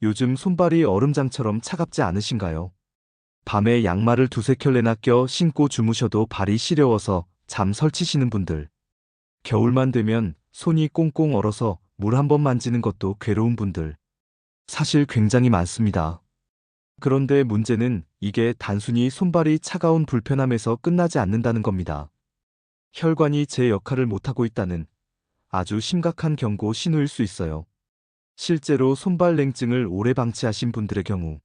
요즘 손발이 얼음장처럼 차갑지 않으신가요? 밤에 양말을 두세 켤레나 껴 신고 주무셔도 발이 시려워서 잠 설치시는 분들. 겨울만 되면 손이 꽁꽁 얼어서 물 한 번 만지는 것도 괴로운 분들. 사실 굉장히 많습니다. 그런데 문제는 이게 단순히 손발이 차가운 불편함에서 끝나지 않는다는 겁니다. 혈관이 제 역할을 못하고 있다는 아주 심각한 경고 신호일 수 있어요. 실제로 손발 냉증을 오래 방치하신 분들의 경우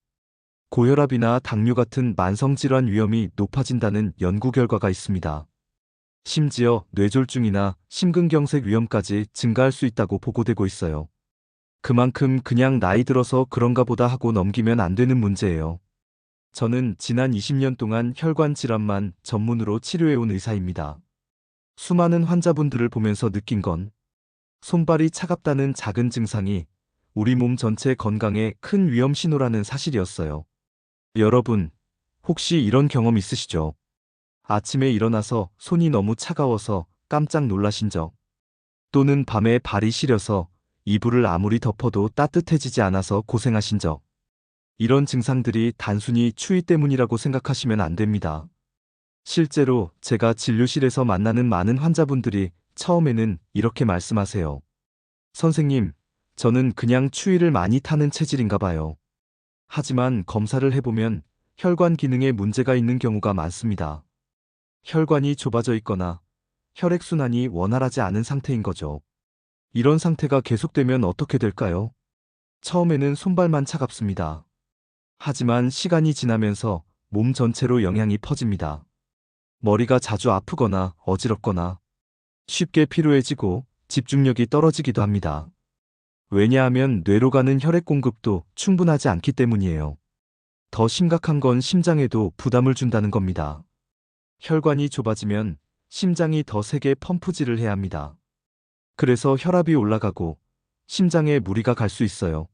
고혈압이나 당뇨 같은 만성질환 위험이 높아진다는 연구 결과가 있습니다. 심지어 뇌졸중이나 심근경색 위험까지 증가할 수 있다고 보고되고 있어요. 그만큼 그냥 나이 들어서 그런가 보다 하고 넘기면 안 되는 문제예요. 저는 지난 20년 동안 혈관 질환만 전문으로 치료해온 의사입니다. 수많은 환자분들을 보면서 느낀 건 손발이 차갑다는 작은 증상이 우리 몸 전체 건강에 큰 위험 신호라는 사실이었어요. 여러분, 혹시 이런 경험 있으시죠? 아침에 일어나서 손이 너무 차가워서 깜짝 놀라신 적, 또는 밤에 발이 시려서 이불을 아무리 덮어도 따뜻해지지 않아서 고생하신 적. 이런 증상들이 단순히 추위 때문이라고 생각하시면 안 됩니다. 실제로 제가 진료실에서 만나는 많은 환자분들이 처음에는 이렇게 말씀하세요. 선생님, 저는 그냥 추위를 많이 타는 체질인가 봐요. 하지만 검사를 해보면 혈관 기능에 문제가 있는 경우가 많습니다. 혈관이 좁아져 있거나 혈액순환이 원활하지 않은 상태인 거죠. 이런 상태가 계속되면 어떻게 될까요? 처음에는 손발만 차갑습니다. 하지만 시간이 지나면서 몸 전체로 영향이 퍼집니다. 머리가 자주 아프거나 어지럽거나 쉽게 피로해지고 집중력이 떨어지기도 합니다. 왜냐하면 뇌로 가는 혈액 공급도 충분하지 않기 때문이에요. 더 심각한 건 심장에도 부담을 준다는 겁니다. 혈관이 좁아지면 심장이 더 세게 펌프질을 해야 합니다. 그래서 혈압이 올라가고 심장에 무리가 갈 수 있어요.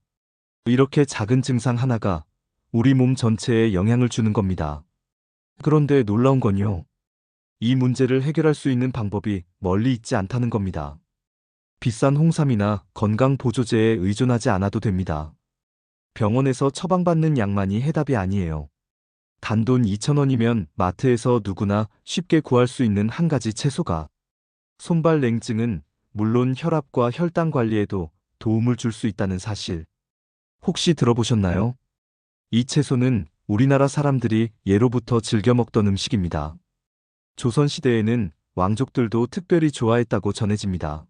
이렇게 작은 증상 하나가 우리 몸 전체에 영향을 주는 겁니다. 그런데 놀라운 건요. 이 문제를 해결할 수 있는 방법이 멀리 있지 않다는 겁니다. 비싼 홍삼이나 건강보조제에 의존하지 않아도 됩니다. 병원에서 처방받는 약만이 해답이 아니에요. 단돈 2,000원이면 마트에서 누구나 쉽게 구할 수 있는 한 가지 채소가 손발 냉증은 물론 혈압과 혈당 관리에도 도움을 줄 수 있다는 사실. 혹시 들어보셨나요? 이 채소는 우리나라 사람들이 예로부터 즐겨 먹던 음식입니다. 조선시대에는 왕족들도 특별히 좋아했다고 전해집니다.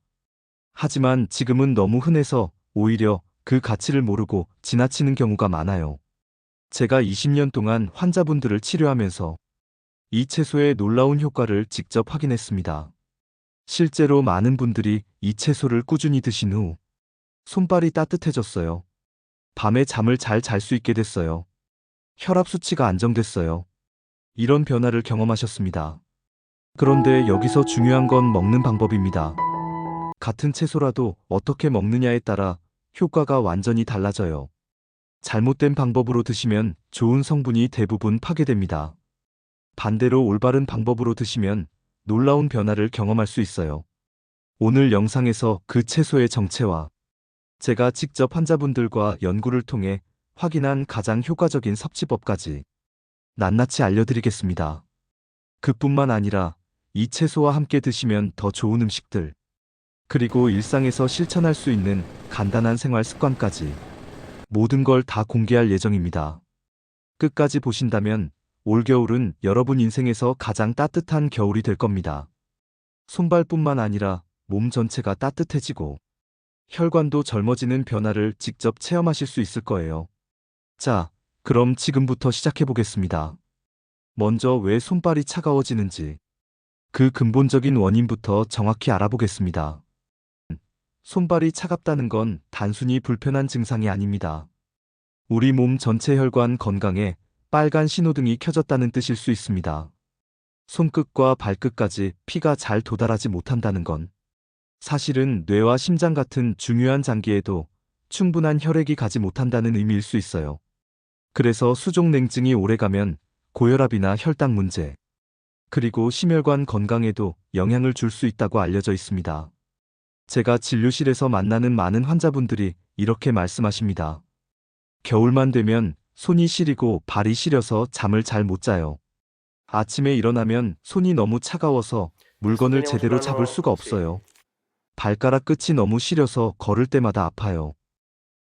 하지만 지금은 너무 흔해서 오히려 그 가치를 모르고 지나치는 경우가 많아요. 제가 20년 동안 환자분들을 치료하면서 이 채소의 놀라운 효과를 직접 확인했습니다. 실제로 많은 분들이 이 채소를 꾸준히 드신 후 손발이 따뜻해졌어요. 밤에 잠을 잘 잘 수 있게 됐어요. 혈압 수치가 안정됐어요. 이런 변화를 경험하셨습니다. 그런데 여기서 중요한 건 먹는 방법입니다. 같은 채소라도 어떻게 먹느냐에 따라 효과가 완전히 달라져요. 잘못된 방법으로 드시면 좋은 성분이 대부분 파괴됩니다. 반대로 올바른 방법으로 드시면 놀라운 변화를 경험할 수 있어요. 오늘 영상에서 그 채소의 정체와 제가 직접 환자분들과 연구를 통해 확인한 가장 효과적인 섭취법까지 낱낱이 알려드리겠습니다. 그뿐만 아니라 이 채소와 함께 드시면 더 좋은 음식들, 그리고 일상에서 실천할 수 있는 간단한 생활 습관까지 모든 걸 다 공개할 예정입니다. 끝까지 보신다면 올겨울은 여러분 인생에서 가장 따뜻한 겨울이 될 겁니다. 손발뿐만 아니라 몸 전체가 따뜻해지고 혈관도 젊어지는 변화를 직접 체험하실 수 있을 거예요. 자, 그럼 지금부터 시작해 보겠습니다. 먼저 왜 손발이 차가워지는지, 그 근본적인 원인부터 정확히 알아보겠습니다. 손발이 차갑다는 건 단순히 불편한 증상이 아닙니다. 우리 몸 전체 혈관 건강에 빨간 신호등이 켜졌다는 뜻일 수 있습니다. 손끝과 발끝까지 피가 잘 도달하지 못한다는 건 사실은 뇌와 심장 같은 중요한 장기에도 충분한 혈액이 가지 못한다는 의미일 수 있어요. 그래서 수족 냉증이 오래가면 고혈압이나 혈당 문제, 그리고 심혈관 건강에도 영향을 줄 수 있다고 알려져 있습니다. 제가 진료실에서 만나는 많은 환자분들이 이렇게 말씀하십니다. 겨울만 되면 손이 시리고 발이 시려서 잠을 잘 못 자요. 아침에 일어나면 손이 너무 차가워서 물건을 제대로 잡을 수가 없어요. 발가락 끝이 너무 시려서 걸을 때마다 아파요.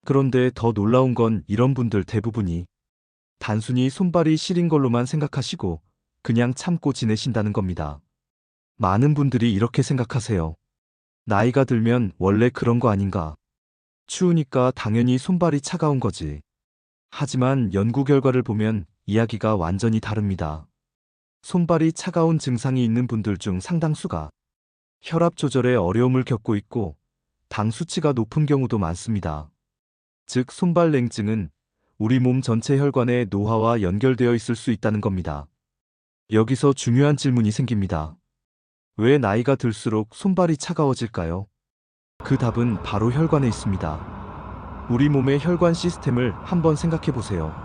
그런데 더 놀라운 건 이런 분들 대부분이 단순히 손발이 시린 걸로만 생각하시고 그냥 참고 지내신다는 겁니다. 많은 분들이 이렇게 생각하세요. 나이가 들면 원래 그런 거 아닌가? 추우니까 당연히 손발이 차가운 거지. 하지만 연구 결과를 보면 이야기가 완전히 다릅니다. 손발이 차가운 증상이 있는 분들 중 상당수가 혈압 조절에 어려움을 겪고 있고 당 수치가 높은 경우도 많습니다. 즉, 손발 냉증은 우리 몸 전체 혈관의 노화와 연결되어 있을 수 있다는 겁니다. 여기서 중요한 질문이 생깁니다. 왜 나이가 들수록 손발이 차가워질까요? 그 답은 바로 혈관에 있습니다. 우리 몸의 혈관 시스템을 한번 생각해 보세요.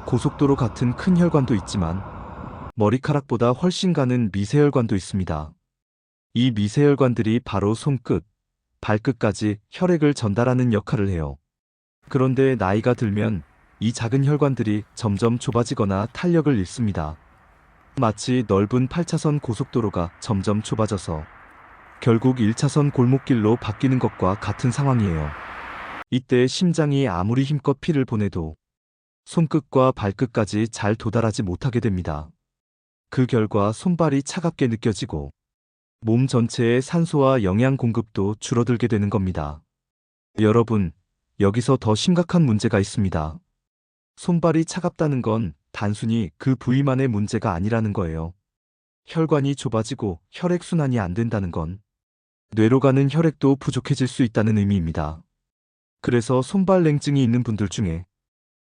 고속도로 같은 큰 혈관도 있지만 머리카락보다 훨씬 가는 미세혈관도 있습니다. 이 미세혈관들이 바로 손끝, 발끝까지 혈액을 전달하는 역할을 해요. 그런데 나이가 들면 이 작은 혈관들이 점점 좁아지거나 탄력을 잃습니다. 마치 넓은 8차선 고속도로가 점점 좁아져서 결국 1차선 골목길로 바뀌는 것과 같은 상황이에요. 이때 심장이 아무리 힘껏 피를 보내도 손끝과 발끝까지 잘 도달하지 못하게 됩니다. 그 결과 손발이 차갑게 느껴지고 몸 전체의 산소와 영양 공급도 줄어들게 되는 겁니다. 여러분, 여기서 더 심각한 문제가 있습니다. 손발이 차갑다는 건 단순히 그 부위만의 문제가 아니라는 거예요. 혈관이 좁아지고 혈액순환이 안 된다는 건 뇌로 가는 혈액도 부족해질 수 있다는 의미입니다. 그래서 손발 냉증이 있는 분들 중에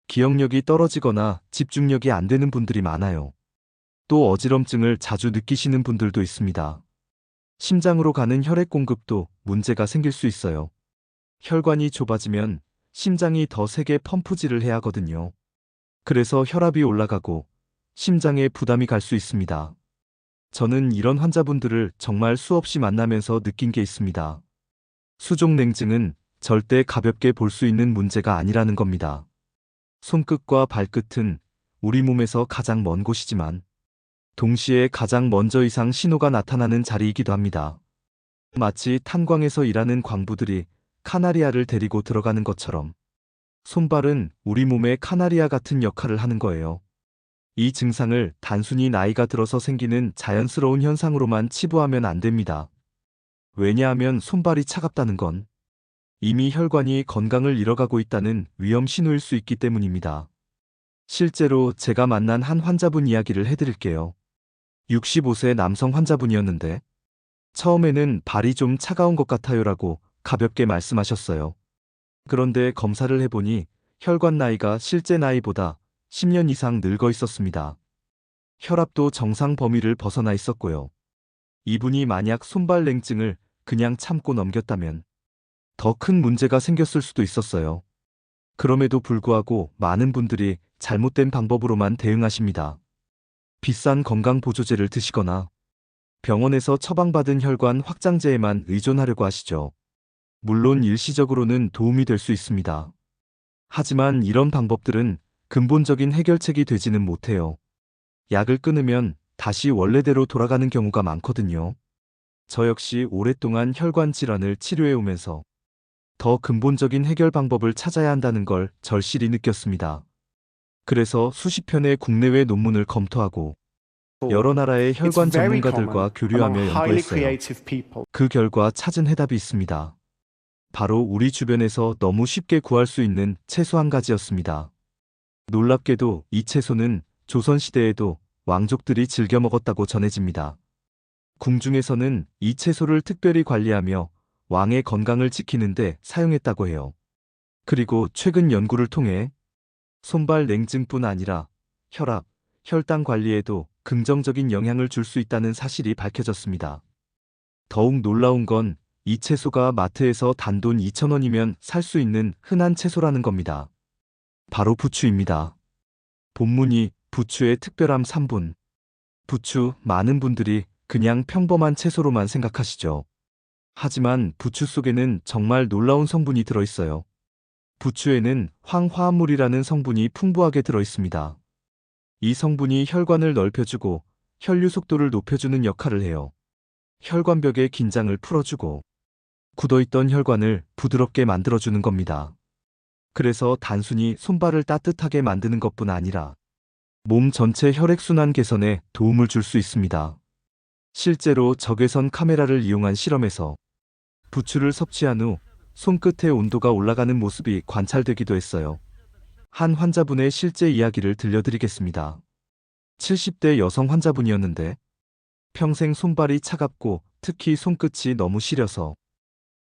기억력이 떨어지거나 집중력이 안 되는 분들이 많아요. 또 어지럼증을 자주 느끼시는 분들도 있습니다. 심장으로 가는 혈액 공급도 문제가 생길 수 있어요. 혈관이 좁아지면 심장이 더 세게 펌프질을 해야 하거든요. 그래서 혈압이 올라가고 심장에 부담이 갈 수 있습니다. 저는 이런 환자분들을 정말 수없이 만나면서 느낀 게 있습니다. 수족 냉증은 절대 가볍게 볼 수 있는 문제가 아니라는 겁니다. 손끝과 발끝은 우리 몸에서 가장 먼 곳이지만 동시에 가장 먼저 이상 신호가 나타나는 자리이기도 합니다. 마치 탄광에서 일하는 광부들이 카나리아를 데리고 들어가는 것처럼 손발은 우리 몸의 카나리아 같은 역할을 하는 거예요. 이 증상을 단순히 나이가 들어서 생기는 자연스러운 현상으로만 치부하면 안 됩니다. 왜냐하면 손발이 차갑다는 건 이미 혈관이 건강을 잃어가고 있다는 위험 신호일 수 있기 때문입니다. 실제로 제가 만난 한 환자분 이야기를 해드릴게요. 65세 남성 환자분이었는데 처음에는 발이 좀 차가운 것 같아요라고 가볍게 말씀하셨어요. 그런데 검사를 해보니 혈관 나이가 실제 나이보다 10년 이상 늙어 있었습니다. 혈압도 정상 범위를 벗어나 있었고요. 이분이 만약 손발 냉증을 그냥 참고 넘겼다면 더 큰 문제가 생겼을 수도 있었어요. 그럼에도 불구하고 많은 분들이 잘못된 방법으로만 대응하십니다. 비싼 건강보조제를 드시거나 병원에서 처방받은 혈관 확장제에만 의존하려고 하시죠. 물론 일시적으로는 도움이 될 수 있습니다. 하지만 이런 방법들은 근본적인 해결책이 되지는 못해요. 약을 끊으면 다시 원래대로 돌아가는 경우가 많거든요. 저 역시 오랫동안 혈관 질환을 치료해오면서 더 근본적인 해결 방법을 찾아야 한다는 걸 절실히 느꼈습니다. 그래서 수십 편의 국내외 논문을 검토하고 여러 나라의 혈관 전문가들과 교류하며 연구했어요. 그 결과 찾은 해답이 있습니다. 바로 우리 주변에서 너무 쉽게 구할 수 있는 채소 한 가지였습니다. 놀랍게도 이 채소는 조선시대에도 왕족들이 즐겨 먹었다고 전해집니다. 궁중에서는 이 채소를 특별히 관리하며 왕의 건강을 지키는데 사용했다고 해요. 그리고 최근 연구를 통해 손발 냉증뿐 아니라 혈압, 혈당 관리에도 긍정적인 영향을 줄 수 있다는 사실이 밝혀졌습니다. 더욱 놀라운 건 이 채소가 마트에서 단돈 2,000원이면 살 수 있는 흔한 채소라는 겁니다. 바로 부추입니다. 본문이 부추의 특별함 3분. 부추, 많은 분들이 그냥 평범한 채소로만 생각하시죠. 하지만 부추 속에는 정말 놀라운 성분이 들어있어요. 부추에는 황화합물이라는 성분이 풍부하게 들어 있습니다. 이 성분이 혈관을 넓혀주고 혈류 속도를 높여주는 역할을 해요. 혈관벽의 긴장을 풀어주고 굳어있던 혈관을 부드럽게 만들어주는 겁니다. 그래서 단순히 손발을 따뜻하게 만드는 것뿐 아니라 몸 전체 혈액순환 개선에 도움을 줄 수 있습니다. 실제로 적외선 카메라를 이용한 실험에서 부추를 섭취한 후 손끝의 온도가 올라가는 모습이 관찰되기도 했어요. 한 환자분의 실제 이야기를 들려드리겠습니다. 70대 여성 환자분이었는데 평생 손발이 차갑고 특히 손끝이 너무 시려서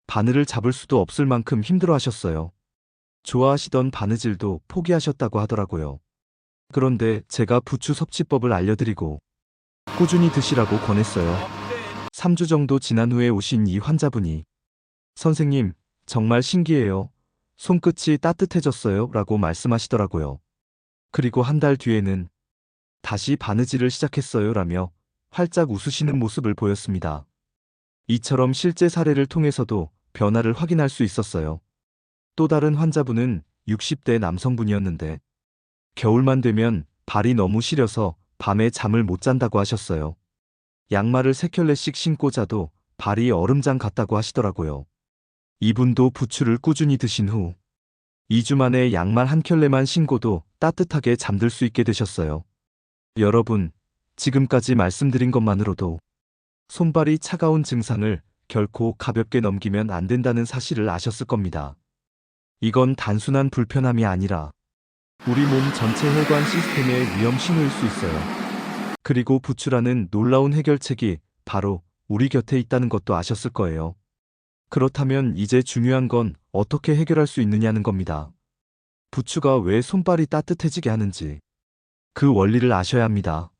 바늘을 잡을 수도 없을 만큼 힘들어하셨어요. 좋아하시던 바느질도 포기하셨다고 하더라고요. 그런데 제가 부추 섭취법을 알려드리고 꾸준히 드시라고 권했어요. 3주 정도 지난 후에 오신 이 환자분이 선생님, 정말 신기해요. 손끝이 따뜻해졌어요. 라고 말씀하시더라고요. 그리고 한 달 뒤에는 다시 바느질을 시작했어요. 라며 활짝 웃으시는 모습을 보였습니다. 이처럼 실제 사례를 통해서도 변화를 확인할 수 있었어요. 또 다른 환자분은 60대 남성분이었는데 겨울만 되면 발이 너무 시려서 밤에 잠을 못 잔다고 하셨어요. 양말을 3켤레씩 신고 자도 발이 얼음장 같다고 하시더라고요. 이분도 부추를 꾸준히 드신 후 2주 만에 양말 1켤레만 신고도 따뜻하게 잠들 수 있게 되셨어요. 여러분, 지금까지 말씀드린 것만으로도 손발이 차가운 증상을 결코 가볍게 넘기면 안 된다는 사실을 아셨을 겁니다. 이건 단순한 불편함이 아니라 우리 몸 전체 혈관 시스템의 위험 신호일 수 있어요. 그리고 부추라는 놀라운 해결책이 바로 우리 곁에 있다는 것도 아셨을 거예요. 그렇다면 이제 중요한 건 어떻게 해결할 수 있느냐는 겁니다. 부추가 왜 손발이 따뜻해지게 하는지 그 원리를 아셔야 합니다.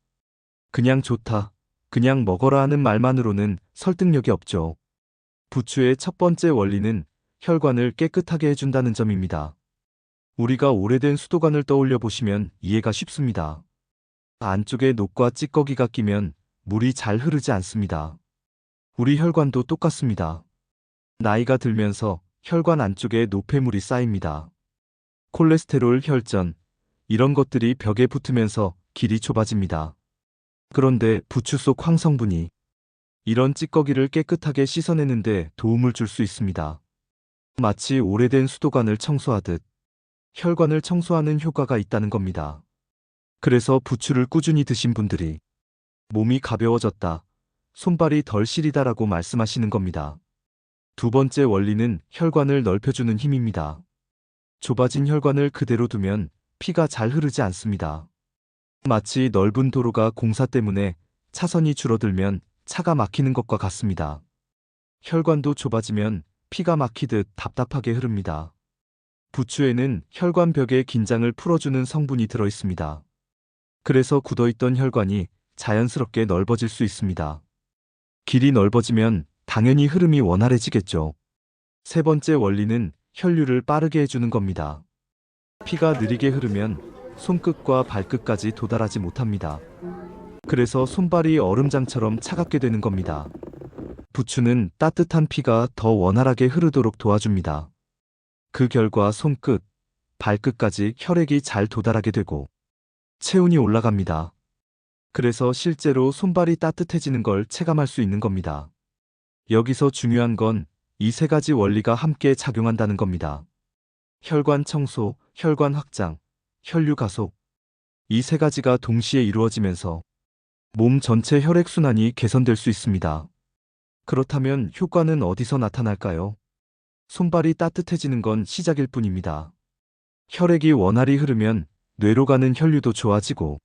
그냥 좋다, 그냥 먹어라 하는 말만으로는 설득력이 없죠. 부추의 첫 번째 원리는 혈관을 깨끗하게 해준다는 점입니다. 우리가 오래된 수도관을 떠올려 보시면 이해가 쉽습니다. 안쪽에 녹과 찌꺼기가 끼면 물이 잘 흐르지 않습니다. 우리 혈관도 똑같습니다. 나이가 들면서 혈관 안쪽에 노폐물이 쌓입니다. 콜레스테롤, 혈전, 이런 것들이 벽에 붙으면서 길이 좁아집니다. 그런데 부추 속 황성분이 이런 찌꺼기를 깨끗하게 씻어내는데 도움을 줄 수 있습니다. 마치 오래된 수도관을 청소하듯 혈관을 청소하는 효과가 있다는 겁니다. 그래서 부추를 꾸준히 드신 분들이 몸이 가벼워졌다, 손발이 덜 시리다라고 말씀하시는 겁니다. 두 번째 원리는 혈관을 넓혀주는 힘입니다. 좁아진 혈관을 그대로 두면 피가 잘 흐르지 않습니다. 마치 넓은 도로가 공사 때문에 차선이 줄어들면 차가 막히는 것과 같습니다. 혈관도 좁아지면 피가 막히듯 답답하게 흐릅니다. 부추에는 혈관벽의 긴장을 풀어주는 성분이 들어 있습니다. 그래서 굳어있던 혈관이 자연스럽게 넓어질 수 있습니다. 길이 넓어지면 당연히 흐름이 원활해지겠죠. 세 번째 원리는 혈류를 빠르게 해주는 겁니다. 피가 느리게 흐르면 손끝과 발끝까지 도달하지 못합니다. 그래서 손발이 얼음장처럼 차갑게 되는 겁니다. 부추는 따뜻한 피가 더 원활하게 흐르도록 도와줍니다. 그 결과 손끝, 발끝까지 혈액이 잘 도달하게 되고 체온이 올라갑니다. 그래서 실제로 손발이 따뜻해지는 걸 체감할 수 있는 겁니다. 여기서 중요한 건 이 세 가지 원리가 함께 작용한다는 겁니다. 혈관 청소, 혈관 확장, 혈류 가속. 이 세 가지가 동시에 이루어지면서 몸 전체 혈액순환이 개선될 수 있습니다. 그렇다면 효과는 어디서 나타날까요? 손발이 따뜻해지는 건 시작일 뿐입니다. 혈액이 원활히 흐르면 뇌로 가는 혈류도 좋아지고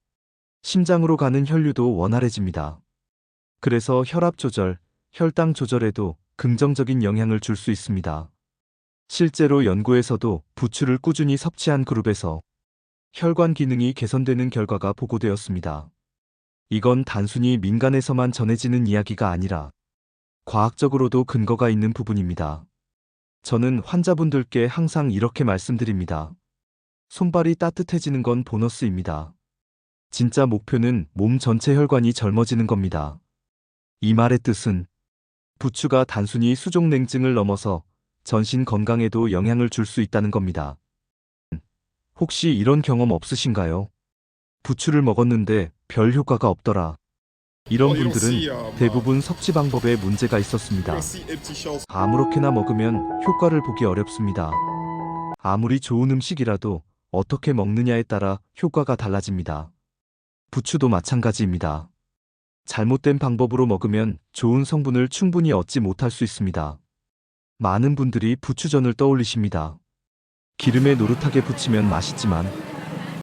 심장으로 가는 혈류도 원활해집니다. 그래서 혈압 조절, 혈당 조절에도 긍정적인 영향을 줄 수 있습니다. 실제로 연구에서도 부추를 꾸준히 섭취한 그룹에서 혈관 기능이 개선되는 결과가 보고되었습니다. 이건 단순히 민간에서만 전해지는 이야기가 아니라 과학적으로도 근거가 있는 부분입니다. 저는 환자분들께 항상 이렇게 말씀드립니다. 손발이 따뜻해지는 건 보너스입니다. 진짜 목표는 몸 전체 혈관이 젊어지는 겁니다. 이 말의 뜻은 부추가 단순히 수족냉증을 넘어서 전신 건강에도 영향을 줄 수 있다는 겁니다. 혹시 이런 경험 없으신가요? 부추를 먹었는데 별 효과가 없더라. 이런 분들은 대부분 섭취 방법에 문제가 있었습니다. 아무렇게나 먹으면 효과를 보기 어렵습니다. 아무리 좋은 음식이라도 어떻게 먹느냐에 따라 효과가 달라집니다. 부추도 마찬가지입니다. 잘못된 방법으로 먹으면 좋은 성분을 충분히 얻지 못할 수 있습니다. 많은 분들이 부추전을 떠올리십니다. 기름에 노릇하게 부치면 맛있지만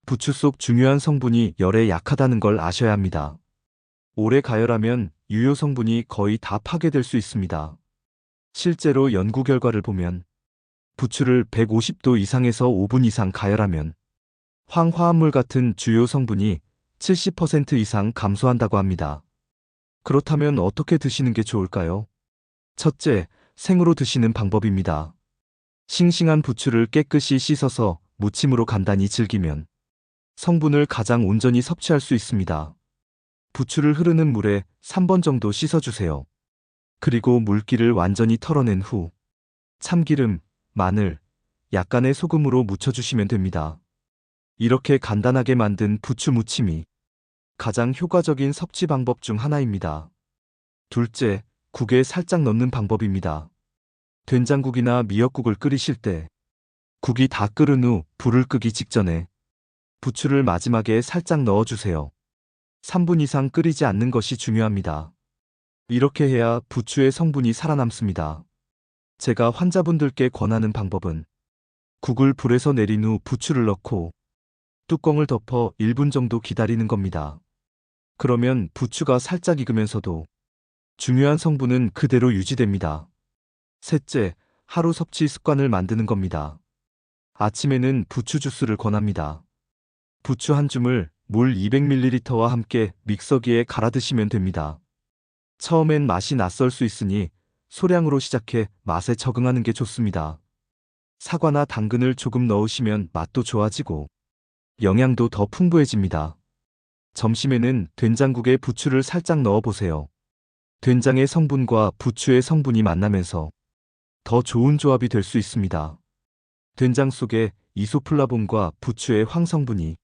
부추 속 중요한 성분이 열에 약하다는 걸 아셔야 합니다. 오래 가열하면 유효 성분이 거의 다 파괴될 수 있습니다. 실제로 연구 결과를 보면 부추를 150도 이상에서 5분 이상 가열하면 황화합물 같은 주요 성분이 70% 이상 감소한다고 합니다. 그렇다면 어떻게 드시는 게 좋을까요? 첫째, 생으로 드시는 방법입니다. 싱싱한 부추를 깨끗이 씻어서 무침으로 간단히 즐기면 성분을 가장 온전히 섭취할 수 있습니다. 부추를 흐르는 물에 3번 정도 씻어주세요. 그리고 물기를 완전히 털어낸 후 참기름, 마늘, 약간의 소금으로 무쳐주시면 됩니다. 이렇게 간단하게 만든 부추 무침이 가장 효과적인 섭취 방법 중 하나입니다. 둘째, 국에 살짝 넣는 방법입니다. 된장국이나 미역국을 끓이실 때 국이 다 끓은 후 불을 끄기 직전에 부추를 마지막에 살짝 넣어주세요. 3분 이상 끓이지 않는 것이 중요합니다. 이렇게 해야 부추의 성분이 살아남습니다. 제가 환자분들께 권하는 방법은 국을 불에서 내린 후 부추를 넣고 뚜껑을 덮어 1분 정도 기다리는 겁니다. 그러면 부추가 살짝 익으면서도 중요한 성분은 그대로 유지됩니다. 셋째, 하루 섭취 습관을 만드는 겁니다. 아침에는 부추 주스를 권합니다. 부추 한 줌을 물 200ml와 함께 믹서기에 갈아 드시면 됩니다. 처음엔 맛이 낯설 수 있으니 소량으로 시작해 맛에 적응하는 게 좋습니다. 사과나 당근을 조금 넣으시면 맛도 좋아지고 영양도 더 풍부해집니다. 점심에는 된장국에 부추를 살짝 넣어보세요. 된장의 성분과 부추의 성분이 만나면서 더 좋은 조합이 될 수 있습니다. 된장 속에 이소플라본과 부추의 황성분이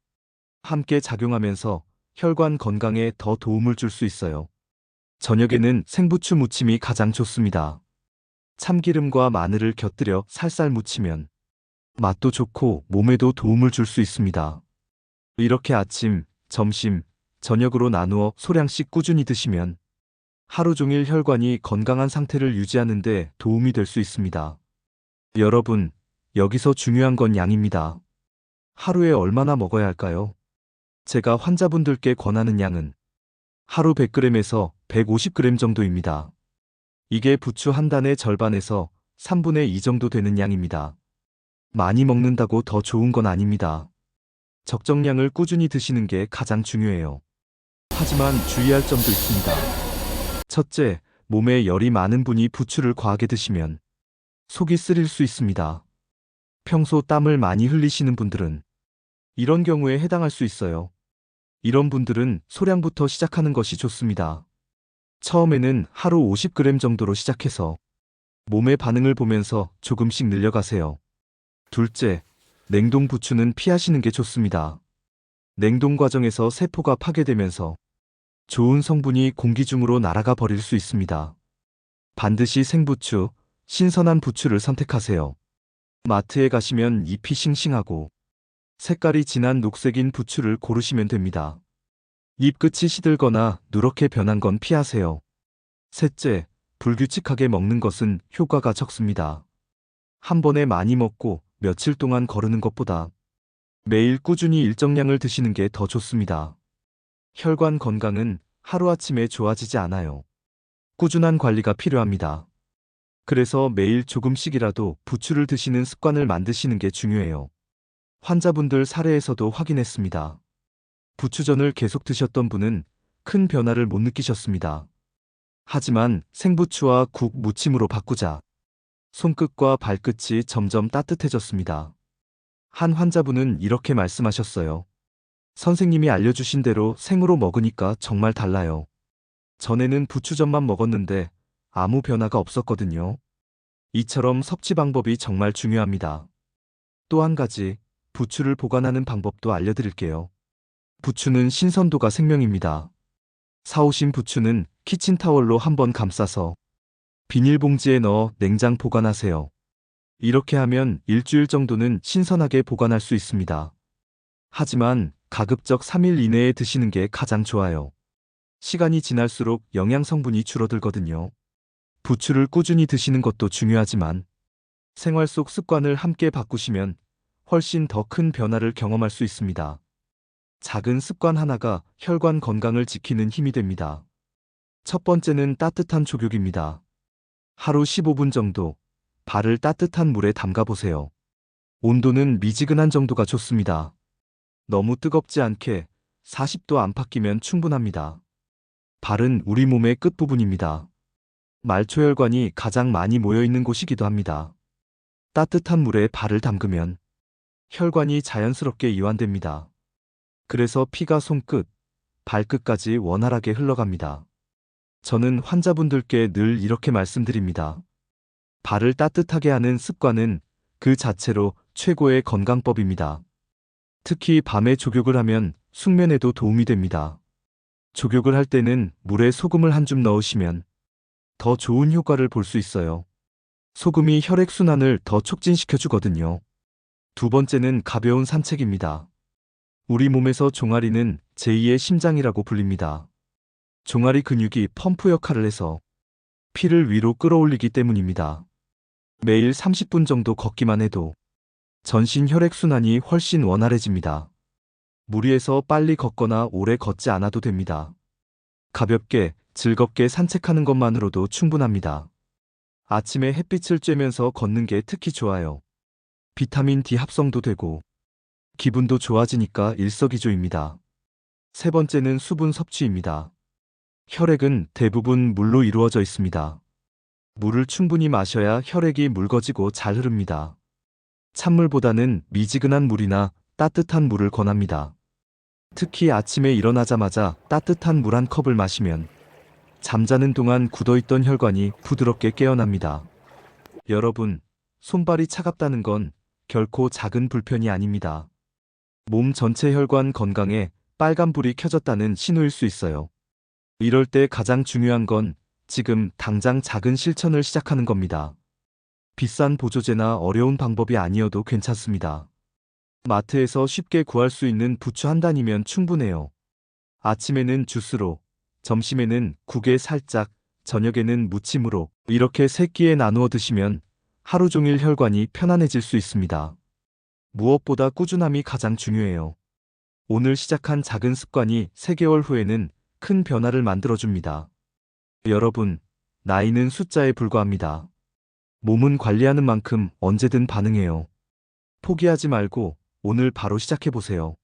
함께 작용하면서 혈관 건강에 더 도움을 줄 수 있어요. 저녁에는 생부추 무침이 가장 좋습니다. 참기름과 마늘을 곁들여 살살 무치면 맛도 좋고 몸에도 도움을 줄 수 있습니다. 이렇게 아침, 점심, 저녁으로 나누어 소량씩 꾸준히 드시면 하루 종일 혈관이 건강한 상태를 유지하는 데 도움이 될 수 있습니다. 여러분, 여기서 중요한 건 양입니다. 하루에 얼마나 먹어야 할까요? 제가 환자분들께 권하는 양은 하루 100g에서 150g 정도입니다. 이게 부추 한 단의 절반에서 3분의 2 정도 되는 양입니다. 많이 먹는다고 더 좋은 건 아닙니다. 적정량을 꾸준히 드시는 게 가장 중요해요. 하지만 주의할 점도 있습니다. 첫째, 몸에 열이 많은 분이 부추를 과하게 드시면 속이 쓰릴 수 있습니다. 평소 땀을 많이 흘리시는 분들은 이런 경우에 해당할 수 있어요. 이런 분들은 소량부터 시작하는 것이 좋습니다. 처음에는 하루 50g 정도로 시작해서 몸의 반응을 보면서 조금씩 늘려가세요. 둘째, 냉동 부추는 피하시는 게 좋습니다. 냉동 과정에서 세포가 파괴되면서 좋은 성분이 공기 중으로 날아가 버릴 수 있습니다. 반드시 생부추, 신선한 부추를 선택하세요. 마트에 가시면 잎이 싱싱하고 색깔이 진한 녹색인 부추를 고르시면 됩니다. 잎 끝이 시들거나 누렇게 변한 건 피하세요. 셋째, 불규칙하게 먹는 것은 효과가 적습니다. 한 번에 많이 먹고 며칠 동안 거르는 것보다 매일 꾸준히 일정량을 드시는 게 더 좋습니다. 혈관 건강은 하루아침에 좋아지지 않아요. 꾸준한 관리가 필요합니다. 그래서 매일 조금씩이라도 부추를 드시는 습관을 만드시는 게 중요해요. 환자분들 사례에서도 확인했습니다. 부추전을 계속 드셨던 분은 큰 변화를 못 느끼셨습니다. 하지만 생부추와 국 무침으로 바꾸자 손끝과 발끝이 점점 따뜻해졌습니다. 한 환자분은 이렇게 말씀하셨어요. 선생님이 알려주신 대로 생으로 먹으니까 정말 달라요. 전에는 부추전만 먹었는데 아무 변화가 없었거든요. 이처럼 섭취 방법이 정말 중요합니다. 또 한 가지, 부추를 보관하는 방법도 알려드릴게요. 부추는 신선도가 생명입니다. 사오신 부추는 키친타월로 한번 감싸서 비닐봉지에 넣어 냉장 보관하세요. 이렇게 하면 일주일 정도는 신선하게 보관할 수 있습니다. 하지만 가급적 3일 이내에 드시는 게 가장 좋아요. 시간이 지날수록 영양 성분이 줄어들거든요. 부추를 꾸준히 드시는 것도 중요하지만 생활 속 습관을 함께 바꾸시면 훨씬 더 큰 변화를 경험할 수 있습니다. 작은 습관 하나가 혈관 건강을 지키는 힘이 됩니다. 첫 번째는 따뜻한 족욕입니다. 하루 15분 정도 발을 따뜻한 물에 담가 보세요. 온도는 미지근한 정도가 좋습니다. 너무 뜨겁지 않게 40도 안팎이면 충분합니다. 발은 우리 몸의 끝부분입니다. 말초혈관이 가장 많이 모여 있는 곳이기도 합니다. 따뜻한 물에 발을 담그면 혈관이 자연스럽게 이완됩니다. 그래서 피가 손끝, 발끝까지 원활하게 흘러갑니다. 저는 환자분들께 늘 이렇게 말씀드립니다. 발을 따뜻하게 하는 습관은 그 자체로 최고의 건강법입니다. 특히 밤에 족욕을 하면 숙면에도 도움이 됩니다. 족욕을 할 때는 물에 소금을 한 줌 넣으시면 더 좋은 효과를 볼 수 있어요. 소금이 혈액순환을 더 촉진시켜 주거든요. 두 번째는 가벼운 산책입니다. 우리 몸에서 종아리는 제2의 심장이라고 불립니다. 종아리 근육이 펌프 역할을 해서 피를 위로 끌어올리기 때문입니다. 매일 30분 정도 걷기만 해도 전신 혈액순환이 훨씬 원활해집니다. 무리해서 빨리 걷거나 오래 걷지 않아도 됩니다. 가볍게, 즐겁게 산책하는 것만으로도 충분합니다. 아침에 햇빛을 쬐면서 걷는 게 특히 좋아요. 비타민 D 합성도 되고 기분도 좋아지니까 일석이조입니다. 세 번째는 수분 섭취입니다. 혈액은 대부분 물로 이루어져 있습니다. 물을 충분히 마셔야 혈액이 묽어지고 잘 흐릅니다. 찬물보다는 미지근한 물이나 따뜻한 물을 권합니다. 특히 아침에 일어나자마자 따뜻한 물 한 컵을 마시면 잠자는 동안 굳어있던 혈관이 부드럽게 깨어납니다. 여러분, 손발이 차갑다는 건 결코 작은 불편이 아닙니다. 몸 전체 혈관 건강에 빨간불이 켜졌다는 신호일 수 있어요. 이럴 때 가장 중요한 건 지금 당장 작은 실천을 시작하는 겁니다. 비싼 보조제나 어려운 방법이 아니어도 괜찮습니다. 마트에서 쉽게 구할 수 있는 부추 한 단이면 충분해요. 아침에는 주스로, 점심에는 국에 살짝, 저녁에는 무침으로 이렇게 세 끼에 나누어 드시면 하루 종일 혈관이 편안해질 수 있습니다. 무엇보다 꾸준함이 가장 중요해요. 오늘 시작한 작은 습관이 3개월 후에는 큰 변화를 만들어줍니다. 여러분, 나이는 숫자에 불과합니다. 몸은 관리하는 만큼 언제든 반응해요. 포기하지 말고 오늘 바로 시작해보세요.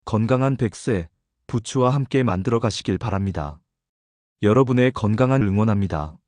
건강한 100세, 부추와 함께 만들어 가시길 바랍니다. 여러분의 건강한 응원합니다.